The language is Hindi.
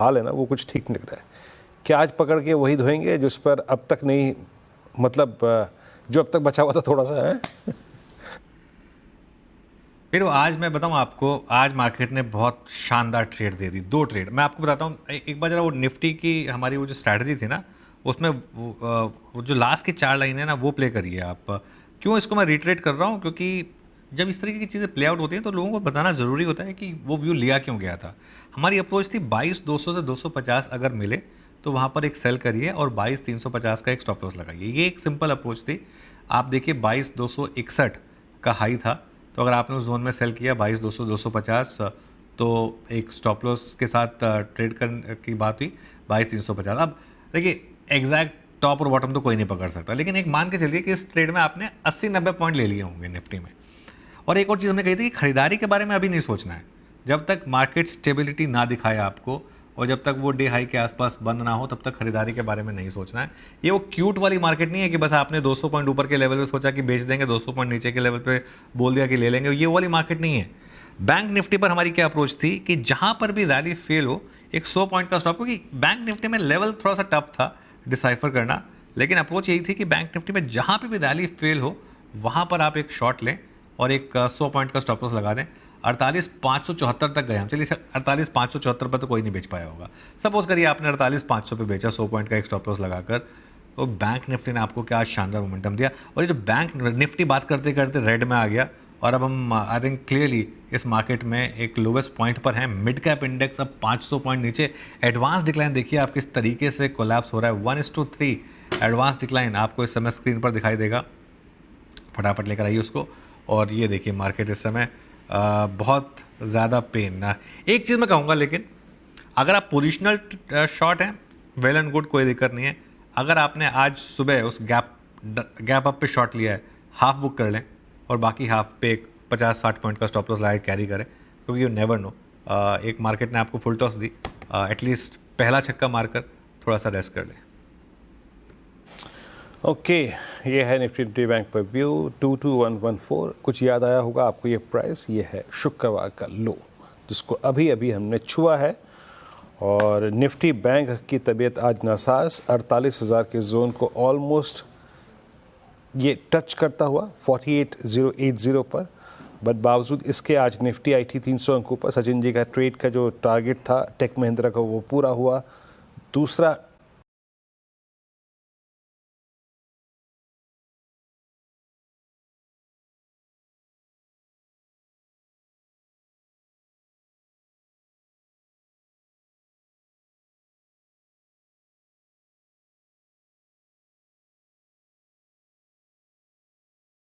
हाल है ना वो कुछ ठीक नहीं लग रहा है। क्या आज पकड़ के वही धोएंगे जिस पर अब तक नहीं, मतलब जो अब तक बचा हुआ था थोड़ा सा है। फिर आज मैं बताऊं आपको, आज मार्केट ने बहुत शानदार ट्रेड दे दी, दो ट्रेड मैं आपको बताता हूं। एक बार जरा वो निफ्टी की हमारी वो जो स्ट्रैटेजी थी ना, उसमें वो जो लास्ट की चार लाइन है ना वो प्ले करिए आप। क्यों इसको मैं रिट्रेट कर रहा हूं? क्योंकि जब इस तरीके की चीज़ें प्ले आउट होती हैं तो लोगों को बताना ज़रूरी होता है कि वो व्यू लिया क्यों गया था। हमारी अप्रोच थी 22,200 से 250 अगर मिले तो वहाँ पर एक सेल करिए और 22,350 का एक स्टॉप लॉस लगाइए। ये एक सिंपल अप्रोच थी। आप देखिए 22,261 का हाई था, तो अगर आपने उस जोन में सेल किया 22,200 250, तो एक स्टॉप लॉस के साथ ट्रेड करने की बात हुई 22,350। अब देखिए एग्जैक्ट टॉप और बॉटम तो कोई नहीं पकड़ सकता, लेकिन एक मान के चलिए कि इस ट्रेड में आपने 80-90 पॉइंट ले लिए होंगे निफ्टी में। और एक और चीज़ हमने कही थी कि खरीदारी के बारे में अभी नहीं सोचना है जब तक मार्केट स्टेबिलिटी ना दिखाए आपको, और जब तक वो डे हाई के आसपास बंद ना हो तब तक खरीदारी के बारे में नहीं सोचना है। ये वो क्यूट वाली मार्केट नहीं है कि बस आपने 200 पॉइंट ऊपर के लेवल पे सोचा कि बेच देंगे, 200 पॉइंट नीचे के लेवल पे बोल दिया कि ले लेंगे, ये वाली मार्केट नहीं है। बैंक निफ्टी पर हमारी क्या अप्रोच थी कि जहां पर भी रैली फेल हो एक 100 पॉइंट का स्टॉप, क्योंकि बैंक निफ्टी में लेवल थोड़ा सा टफ था डिसाइफर करना, लेकिन अप्रोच यही थी कि बैंक निफ्टी में जहां पे भी रैली फेल हो वहां पर आप एक शॉट लें और एक 100 पॉइंट का स्टॉप लॉस लगा दें। 48,574 तक गए हम, चलिए 48,574 पर तो कोई नहीं बेच पाया होगा। सपोज करिए आपने 48,500 पे बेचा 100 पॉइंट का एक स्टॉप लॉस लगाकर, तो बैंक निफ्टी ने आपको क्या शानदार मोमेंटम दिया। और ये जो बैंक निफ्टी बात करते करते रेड में आ गया, और अब हम आई थिंक क्लियरली इस मार्केट में एक लोवेस्ट पॉइंट पर है। मिड कैप इंडेक्स अब 500 पॉइंट नीचे। एडवांस डिक्लाइन देखिए आप किस तरीके से कोलैप्स हो रहा है, 1:3 एडवांस डिक्लाइन आपको इस समय स्क्रीन पर दिखाई देगा। फटाफट लेकर आइए उसको। और ये देखिए मार्केट इस समय बहुत ज़्यादा पेन ना। एक चीज़ मैं कहूँगा, लेकिन अगर आप पोजिशनल शॉट हैं वेल एंड गुड, कोई दिक्कत नहीं है। अगर आपने आज सुबह उस गैप अप पे शॉट लिया है, हाफ बुक कर लें और बाकी हाफ पे एक 50-60 पॉइंट का स्टॉप लॉस लगा कैरी करें, क्योंकि यू नेवर नो, एक मार्केट ने आपको फुल टॉस दी, एटलीस्ट पहला छक्का मारकर थोड़ा सा रेस्ट कर लें। ओके, ये है निफ्टी बैंक पर व्यू 22114। कुछ याद आया होगा आपको ये प्राइस, ये है शुक्रवार का लो जिसको अभी अभी हमने छुआ है। और निफ्टी बैंक की तबीयत आज नासाज, 48,000 के जोन को ऑलमोस्ट ये टच करता हुआ 48,080 पर। बट बावजूद इसके आज निफ्टी आई थी 300 अंकों पर। सचिन जी का ट्रेड का जो टारगेट था टेक महिंद्रा का वो पूरा हुआ। दूसरा